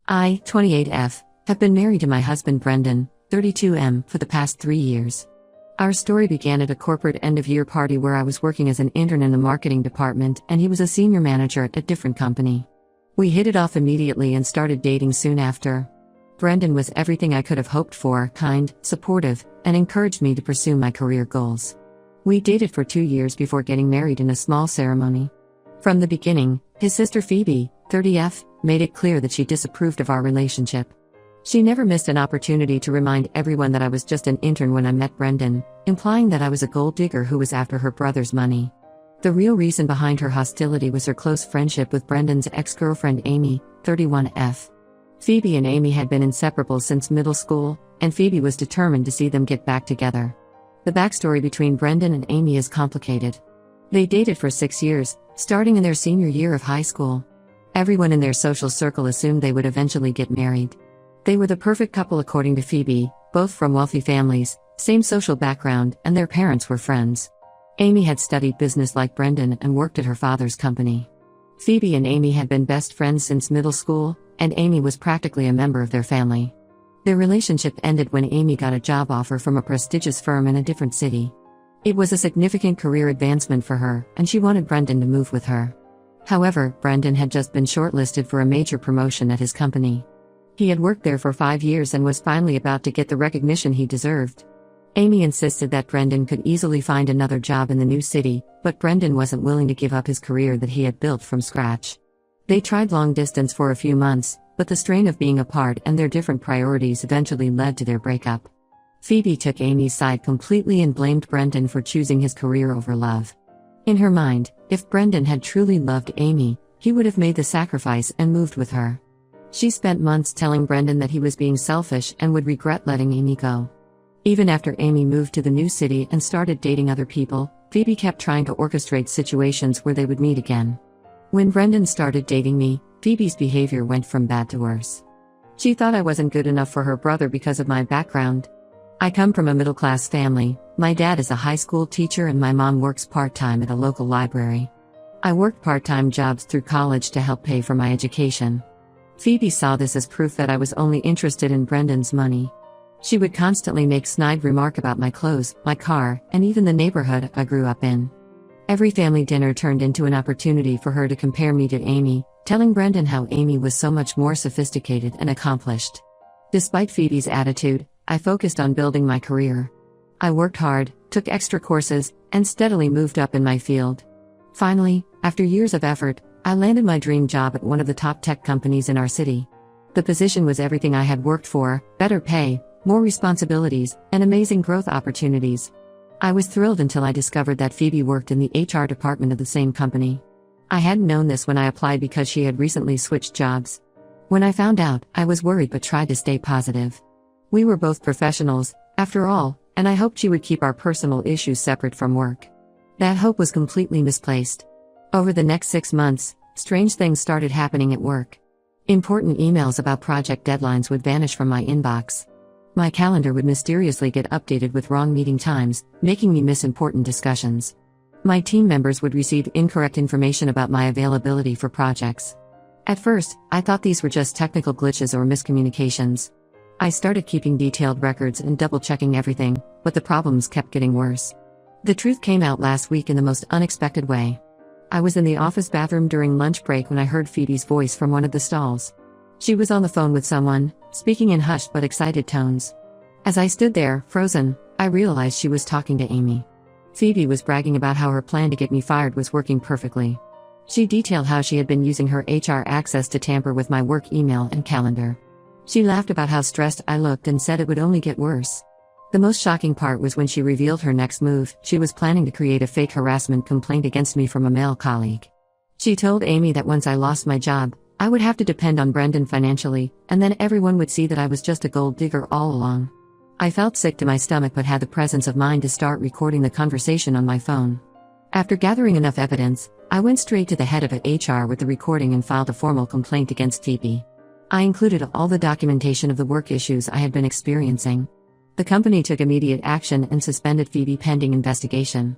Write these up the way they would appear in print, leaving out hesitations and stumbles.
I, 28F, have been married to my husband Brendan, 32M, for the past 3 years. Our story began at a corporate end-of-year party where I was working as an intern in the marketing department and he was a senior manager at a different company. We hit it off immediately and started dating soon after. Brendan was everything I could have hoped for, kind, supportive, and encouraged me to pursue my career goals. We dated for 2 years before getting married in a small ceremony. From the beginning, his sister Phoebe, 30F, made it clear that she disapproved of our relationship. She never missed an opportunity to remind everyone that I was just an intern when I met Brendan, implying that I was a gold digger who was after her brother's money. The real reason behind her hostility was her close friendship with Brendan's ex-girlfriend Amy, 31F. Phoebe and Amy had been inseparable since middle school, and Phoebe was determined to see them get back together. The backstory between Brendan and Amy is complicated. They dated for 6 years, starting in their senior year of high school. Everyone in their social circle assumed they would eventually get married. They were the perfect couple according to Phoebe, both from wealthy families, same social background, and their parents were friends. Amy had studied business like Brendan and worked at her father's company. Phoebe and Amy had been best friends since middle school, and Amy was practically a member of their family. Their relationship ended when Amy got a job offer from a prestigious firm in a different city. It was a significant career advancement for her, and she wanted Brendan to move with her. However, Brendan had just been shortlisted for a major promotion at his company. He had worked there for 5 years and was finally about to get the recognition he deserved. Amy insisted that Brendan could easily find another job in the new city, but Brendan wasn't willing to give up his career that he had built from scratch. They tried long distance for a few months, but the strain of being apart and their different priorities eventually led to their breakup. Phoebe took Amy's side completely and blamed Brendan for choosing his career over love. In her mind, if Brendan had truly loved Amy, he would have made the sacrifice and moved with her. She spent months telling Brendan that he was being selfish and would regret letting Amy go. Even after Amy moved to the new city and started dating other people, Phoebe kept trying to orchestrate situations where they would meet again. When Brendan started dating me, Phoebe's behavior went from bad to worse. She thought I wasn't good enough for her brother because of my background. I come from a middle-class family. My dad is a high school teacher and my mom works part-time at a local library. I worked part-time jobs through college to help pay for my education. Phoebe saw this as proof that I was only interested in Brendan's money. She would constantly make snide remark about my clothes, my car, and even the neighborhood I grew up in. Every family dinner turned into an opportunity for her to compare me to Amy, telling Brendan how Amy was so much more sophisticated and accomplished. Despite Phoebe's attitude, I focused on building my career. I worked hard, took extra courses, and steadily moved up in my field. Finally, after years of effort, I landed my dream job at one of the top tech companies in our city. The position was everything I had worked for: better pay, more responsibilities, and amazing growth opportunities. I was thrilled until I discovered that Phoebe worked in the HR department of the same company. I hadn't known this when I applied because she had recently switched jobs. When I found out, I was worried but tried to stay positive. We were both professionals, after all, and I hoped she would keep our personal issues separate from work. That hope was completely misplaced. Over the next 6 months, strange things started happening at work. Important emails about project deadlines would vanish from my inbox. My calendar would mysteriously get updated with wrong meeting times, making me miss important discussions. My team members would receive incorrect information about my availability for projects. At first, I thought these were just technical glitches or miscommunications. I started keeping detailed records and double-checking everything, but the problems kept getting worse. The truth came out last week in the most unexpected way. I was in the office bathroom during lunch break when I heard Phoebe's voice from one of the stalls. She was on the phone with someone, speaking in hushed but excited tones. As I stood there, frozen, I realized she was talking to Amy. Phoebe was bragging about how her plan to get me fired was working perfectly. She detailed how she had been using her HR access to tamper with my work email and calendar. She laughed about how stressed I looked and said it would only get worse. The most shocking part was when she revealed her next move. She was planning to create a fake harassment complaint against me from a male colleague. She told Amy that once I lost my job, I would have to depend on Brendan financially, and then everyone would see that I was just a gold digger all along. I felt sick to my stomach but had the presence of mind to start recording the conversation on my phone. After gathering enough evidence, I went straight to the head of HR with the recording and filed a formal complaint against Phoebe. I included all the documentation of the work issues I had been experiencing. The company took immediate action and suspended Phoebe pending investigation.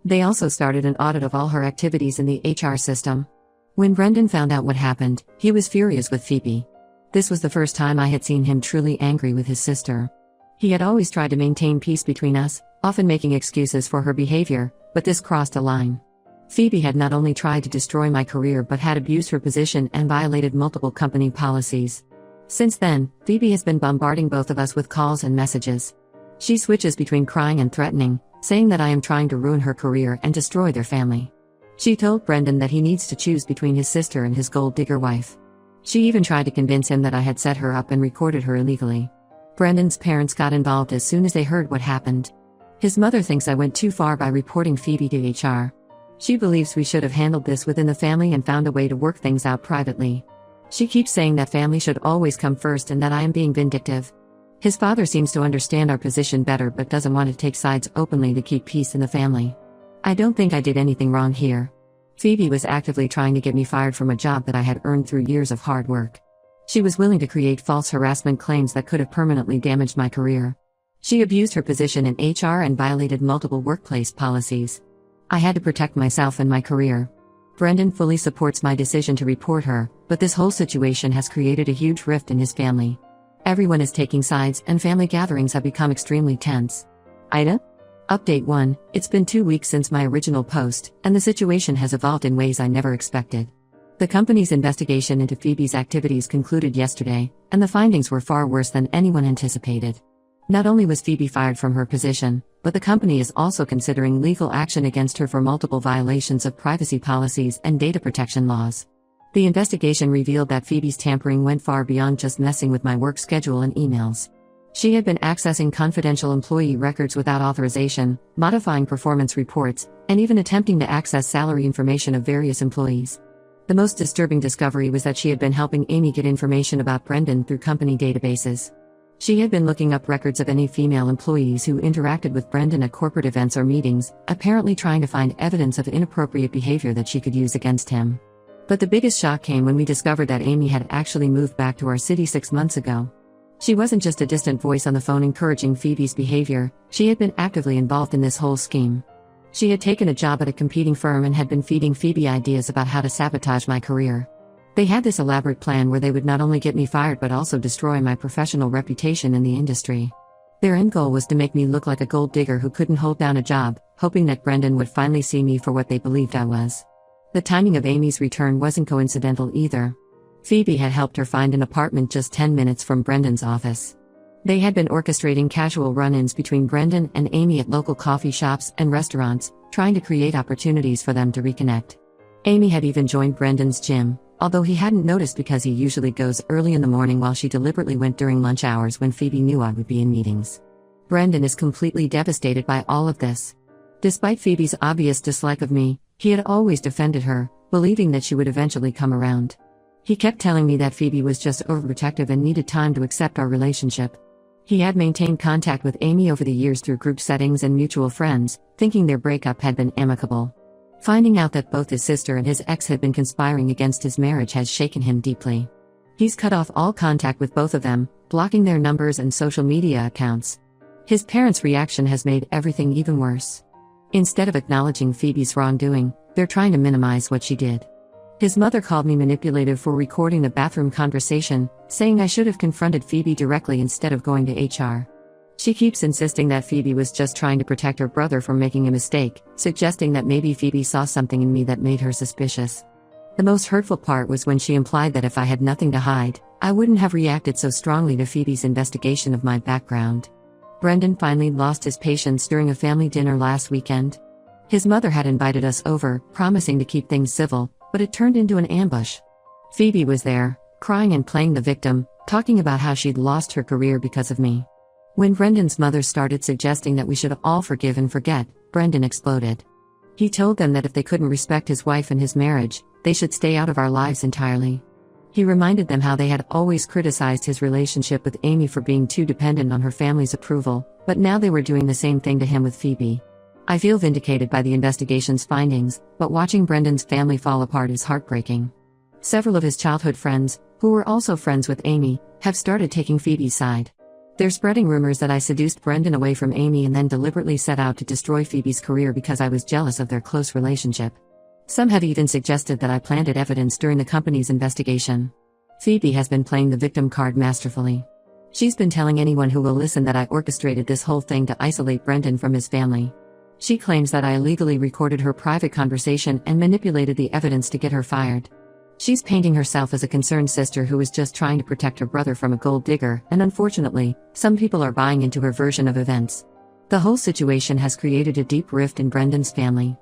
They also started an audit of all her activities in the HR system. When Brendan found out what happened, he was furious with Phoebe. This was the first time I had seen him truly angry with his sister. He had always tried to maintain peace between us, often making excuses for her behavior, but this crossed a line. Phoebe had not only tried to destroy my career but had abused her position and violated multiple company policies. Since then, Phoebe has been bombarding both of us with calls and messages. She switches between crying and threatening, saying that I am trying to ruin her career and destroy their family. She told Brendan that he needs to choose between his sister and his gold digger wife. She even tried to convince him that I had set her up and recorded her illegally. Brendan's parents got involved as soon as they heard what happened. His mother thinks I went too far by reporting Phoebe to HR. She believes we should have handled this within the family and found a way to work things out privately. She keeps saying that family should always come first and that I am being vindictive. His father seems to understand our position better but doesn't want to take sides openly to keep peace in the family. I don't think I did anything wrong here. Phoebe was actively trying to get me fired from a job that I had earned through years of hard work. She was willing to create false harassment claims that could have permanently damaged my career. She abused her position in HR and violated multiple workplace policies. I had to protect myself and my career. Brendan fully supports my decision to report her, but this whole situation has created a huge rift in his family. Everyone is taking sides and family gatherings have become extremely tense. Ida? Update 1, it's been 2 weeks since my original post, and the situation has evolved in ways I never expected. The company's investigation into Phoebe's activities concluded yesterday, and the findings were far worse than anyone anticipated. Not only was Phoebe fired from her position, but the company is also considering legal action against her for multiple violations of privacy policies and data protection laws. The investigation revealed that Phoebe's tampering went far beyond just messing with my work schedule and emails. She had been accessing confidential employee records without authorization, modifying performance reports, and even attempting to access salary information of various employees. The most disturbing discovery was that she had been helping Amy get information about Brendan through company databases. She had been looking up records of any female employees who interacted with Brendan at corporate events or meetings, apparently trying to find evidence of inappropriate behavior that she could use against him. But the biggest shock came when we discovered that Amy had actually moved back to our city 6 months ago. She wasn't just a distant voice on the phone encouraging Phoebe's behavior, she had been actively involved in this whole scheme. She had taken a job at a competing firm and had been feeding Phoebe ideas about how to sabotage my career. They had this elaborate plan where they would not only get me fired but also destroy my professional reputation in the industry. Their end goal was to make me look like a gold digger who couldn't hold down a job, hoping that Brendan would finally see me for what they believed I was. The timing of Amy's return wasn't coincidental either. Phoebe had helped her find an apartment just 10 minutes from Brendan's office. They had been orchestrating casual run-ins between Brendan and Amy at local coffee shops and restaurants, trying to create opportunities for them to reconnect. Amy had even joined Brendan's gym, although he hadn't noticed because he usually goes early in the morning while she deliberately went during lunch hours when Phoebe knew I would be in meetings. Brendan is completely devastated by all of this. Despite Phoebe's obvious dislike of me, he had always defended her, believing that she would eventually come around. He kept telling me that Phoebe was just overprotective and needed time to accept our relationship. He had maintained contact with Amy over the years through group settings and mutual friends, thinking their breakup had been amicable. Finding out that both his sister and his ex had been conspiring against his marriage has shaken him deeply. He's cut off all contact with both of them, blocking their numbers and social media accounts. His parents' reaction has made everything even worse. Instead of acknowledging Phoebe's wrongdoing, they're trying to minimize what she did. His mother called me manipulative for recording the bathroom conversation, saying I should have confronted Phoebe directly instead of going to HR. She keeps insisting that Phoebe was just trying to protect her brother from making a mistake, suggesting that maybe Phoebe saw something in me that made her suspicious. The most hurtful part was when she implied that if I had nothing to hide, I wouldn't have reacted so strongly to Phoebe's investigation of my background. Brendan finally lost his patience during a family dinner last weekend. His mother had invited us over, promising to keep things civil, but it turned into an ambush. Phoebe was there, crying and playing the victim, talking about how she'd lost her career because of me. When Brendan's mother started suggesting that we should all forgive and forget, Brendan exploded. He told them that if they couldn't respect his wife and his marriage, they should stay out of our lives entirely. He reminded them how they had always criticized his relationship with Amy for being too dependent on her family's approval, but now they were doing the same thing to him with Phoebe. I feel vindicated by the investigation's findings, but watching Brendan's family fall apart is heartbreaking. Several of his childhood friends, who were also friends with Amy, have started taking Phoebe's side. They're spreading rumors that I seduced Brendan away from Amy and then deliberately set out to destroy Phoebe's career because I was jealous of their close relationship. Some have even suggested that I planted evidence during the company's investigation. Phoebe has been playing the victim card masterfully. She's been telling anyone who will listen that I orchestrated this whole thing to isolate Brendan from his family. She claims that I illegally recorded her private conversation and manipulated the evidence to get her fired. She's painting herself as a concerned sister who is just trying to protect her brother from a gold digger, and unfortunately, some people are buying into her version of events. The whole situation has created a deep rift in Brendan's family.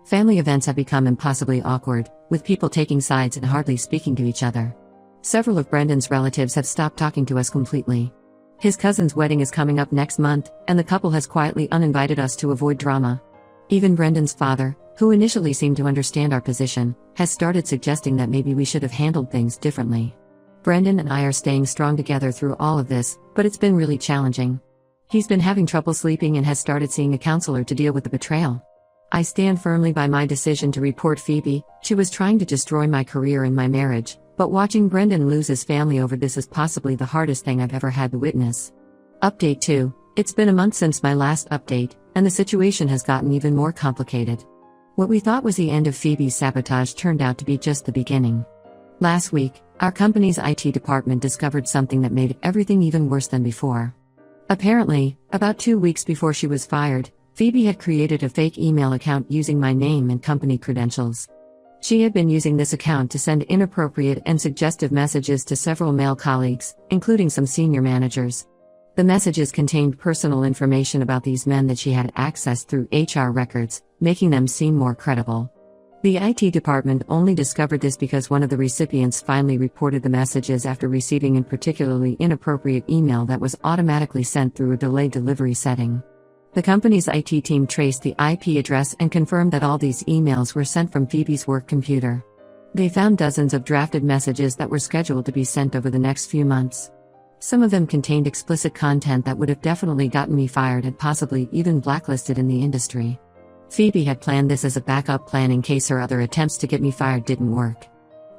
Family events have become impossibly awkward, with people taking sides and hardly speaking to each other. Several of Brendan's relatives have stopped talking to us completely. His cousin's wedding is coming up next month, and the couple has quietly uninvited us to avoid drama. Even Brendan's father, who initially seemed to understand our position, has started suggesting that maybe we should have handled things differently. Brendan and I are staying strong together through all of this, but it's been really challenging. He's been having trouble sleeping and has started seeing a counselor to deal with the betrayal. I stand firmly by my decision to report Phoebe. She was trying to destroy my career and my marriage, but watching Brendan lose his family over this is possibly the hardest thing I've ever had to witness. Update 2. It's been a month since my last update, and the situation has gotten even more complicated. What we thought was the end of Phoebe's sabotage turned out to be just the beginning. Last week, our company's IT department discovered something that made everything even worse than before. Apparently, about 2 weeks before she was fired, Phoebe had created a fake email account using my name and company credentials. She had been using this account to send inappropriate and suggestive messages to several male colleagues, including some senior managers. The messages contained personal information about these men that she had accessed through HR records, making them seem more credible. The IT department only discovered this because one of the recipients finally reported the messages after receiving a particularly inappropriate email that was automatically sent through a delayed delivery setting. The company's IT team traced the IP address and confirmed that all these emails were sent from Phoebe's work computer. They found dozens of drafted messages that were scheduled to be sent over the next few months. Some of them contained explicit content that would have definitely gotten me fired and possibly even blacklisted in the industry. Phoebe had planned this as a backup plan in case her other attempts to get me fired didn't work.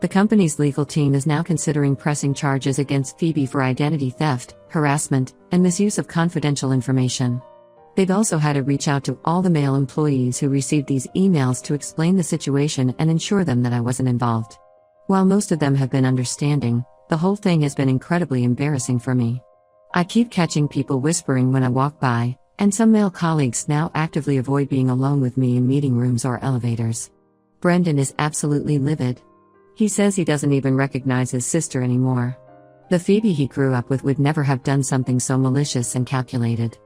The company's legal team is now considering pressing charges against Phoebe for identity theft, harassment, and misuse of confidential information. They've also had to reach out to all the male employees who received these emails to explain the situation and ensure them that I wasn't involved. While most of them have been understanding, the whole thing has been incredibly embarrassing for me. I keep catching people whispering when I walk by, and some male colleagues now actively avoid being alone with me in meeting rooms or elevators. Brendan is absolutely livid. He says he doesn't even recognize his sister anymore. The Phoebe he grew up with would never have done something so malicious and calculated.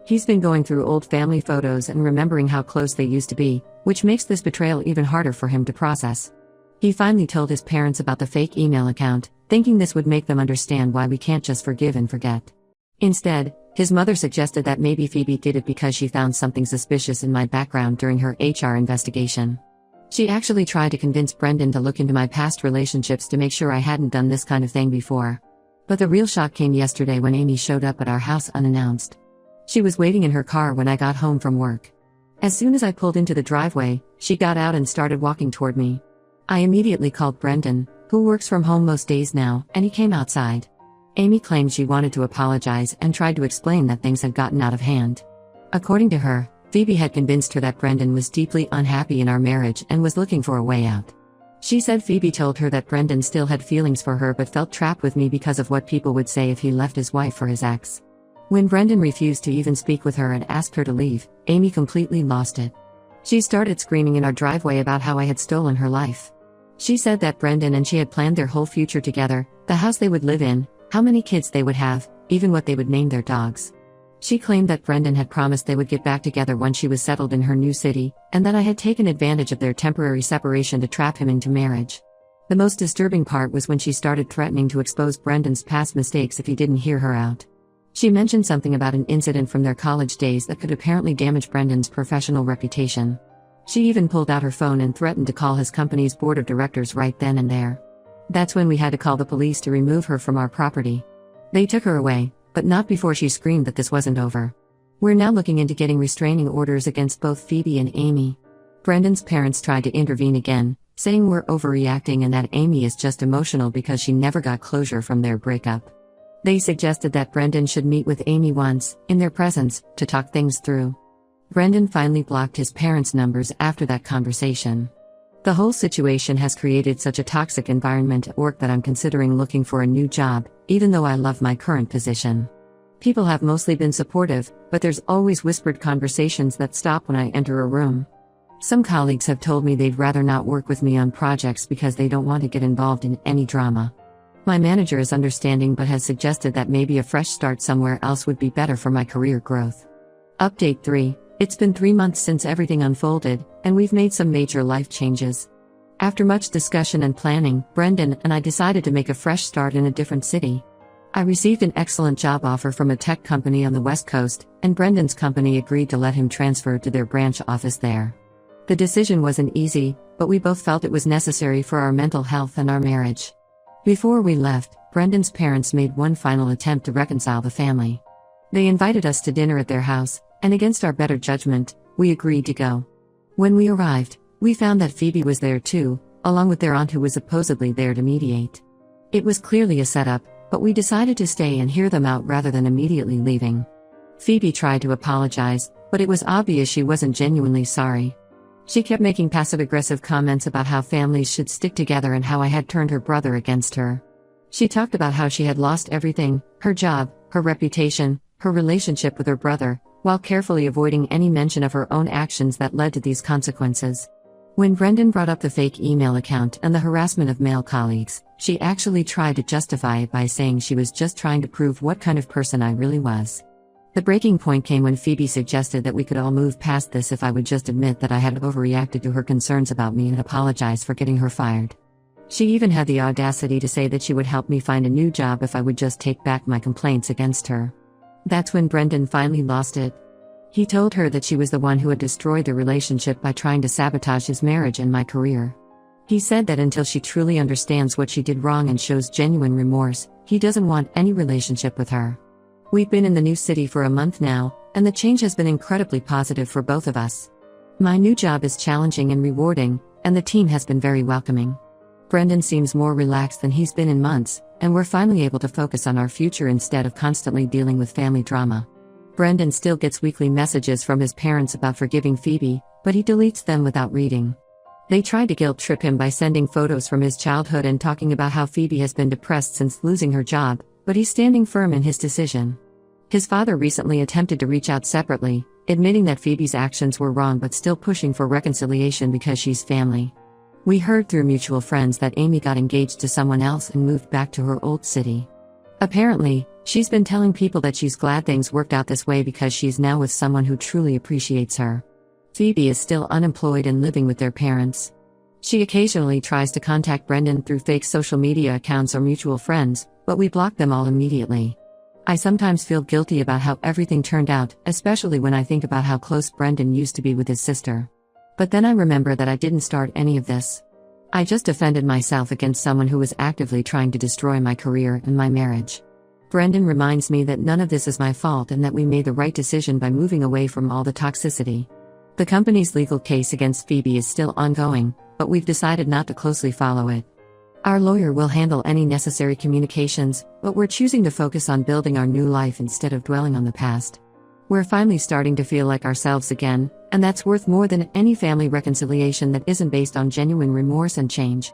He's been going through old family photos and remembering how close they used to be, which makes this betrayal even harder for him to process. He finally told his parents about the fake email account, thinking this would make them understand why we can't just forgive and forget. Instead, his mother suggested that maybe Phoebe did it because she found something suspicious in my background during her HR investigation. She actually tried to convince Brendan to look into my past relationships to make sure I hadn't done this kind of thing before. But the real shock came yesterday when Amy showed up at our house unannounced. She was waiting in her car when I got home from work. As soon as I pulled into the driveway, she got out and started walking toward me. I immediately called Brendan, who works from home most days now, and he came outside. Amy claimed she wanted to apologize and tried to explain that things had gotten out of hand. According to her, Phoebe had convinced her that Brendan was deeply unhappy in our marriage and was looking for a way out. She said Phoebe told her that Brendan still had feelings for her but felt trapped with me because of what people would say if he left his wife for his ex. When Brendan refused to even speak with her and asked her to leave, Amy completely lost it. She started screaming in our driveway about how I had stolen her life. She said that Brendan and she had planned their whole future together, the house they would live in, how many kids they would have, even what they would name their dogs. She claimed that Brendan had promised they would get back together once she was settled in her new city, and that I had taken advantage of their temporary separation to trap him into marriage. The most disturbing part was when she started threatening to expose Brendan's past mistakes if he didn't hear her out. She mentioned something about an incident from their college days that could apparently damage Brendan's professional reputation. She even pulled out her phone and threatened to call his company's board of directors right then and there. That's when we had to call the police to remove her from our property. They took her away, but not before she screamed that this wasn't over. We're now looking into getting restraining orders against both Phoebe and Amy. Brendan's parents tried to intervene again, saying we're overreacting and that Amy is just emotional because she never got closure from their breakup. They suggested that Brendan should meet with Amy once, in their presence, to talk things through. Brendan finally blocked his parents' numbers after that conversation. The whole situation has created such a toxic environment at work that I'm considering looking for a new job, even though I love my current position. People have mostly been supportive, but there's always whispered conversations that stop when I enter a room. Some colleagues have told me they'd rather not work with me on projects because they don't want to get involved in any drama. My manager is understanding but has suggested that maybe a fresh start somewhere else would be better for my career growth. Update 3. It's been 3 months since everything unfolded, and we've made some major life changes. After much discussion and planning, Brendan and I decided to make a fresh start in a different city. I received an excellent job offer from a tech company on the West Coast, and Brendan's company agreed to let him transfer to their branch office there. The decision wasn't easy, but we both felt it was necessary for our mental health and our marriage. Before we left, Brendan's parents made one final attempt to reconcile the family. They invited us to dinner at their house, and against our better judgment, we agreed to go. When we arrived, we found that Phoebe was there too, along with their aunt who was supposedly there to mediate. It was clearly a setup, but we decided to stay and hear them out rather than immediately leaving. Phoebe tried to apologize, but it was obvious she wasn't genuinely sorry. She kept making passive-aggressive comments about how families should stick together and how I had turned her brother against her. She talked about how she had lost everything, her job, her reputation, her relationship with her brother, while carefully avoiding any mention of her own actions that led to these consequences. When Brendan brought up the fake email account and the harassment of male colleagues, she actually tried to justify it by saying she was just trying to prove what kind of person I really was. The breaking point came when Phoebe suggested that we could all move past this if I would just admit that I had overreacted to her concerns about me and apologize for getting her fired. She even had the audacity to say that she would help me find a new job if I would just take back my complaints against her. That's when Brendan finally lost it. He told her that she was the one who had destroyed the relationship by trying to sabotage his marriage and my career. He said that until she truly understands what she did wrong and shows genuine remorse, he doesn't want any relationship with her. We've been in the new city for a month now, and the change has been incredibly positive for both of us. My new job is challenging and rewarding, and the team has been very welcoming. Brendan seems more relaxed than he's been in months, and we're finally able to focus on our future instead of constantly dealing with family drama. Brendan still gets weekly messages from his parents about forgiving Phoebe, but he deletes them without reading. They tried to guilt trip him by sending photos from his childhood and talking about how Phoebe has been depressed since losing her job, but he's standing firm in his decision. His father recently attempted to reach out separately, admitting that Phoebe's actions were wrong but still pushing for reconciliation because she's family. We heard through mutual friends that Amy got engaged to someone else and moved back to her old city. Apparently, she's been telling people that she's glad things worked out this way because she's now with someone who truly appreciates her. Phoebe is still unemployed and living with their parents. She occasionally tries to contact Brendan through fake social media accounts or mutual friends, but we block them all immediately. I sometimes feel guilty about how everything turned out, especially when I think about how close Brendan used to be with his sister. But then I remember that I didn't start any of this. I just defended myself against someone who was actively trying to destroy my career and my marriage. Brendan reminds me that none of this is my fault and that we made the right decision by moving away from all the toxicity. The company's legal case against Phoebe is still ongoing, but we've decided not to closely follow it. Our lawyer will handle any necessary communications, but we're choosing to focus on building our new life instead of dwelling on the past. We're finally starting to feel like ourselves again, and that's worth more than any family reconciliation that isn't based on genuine remorse and change.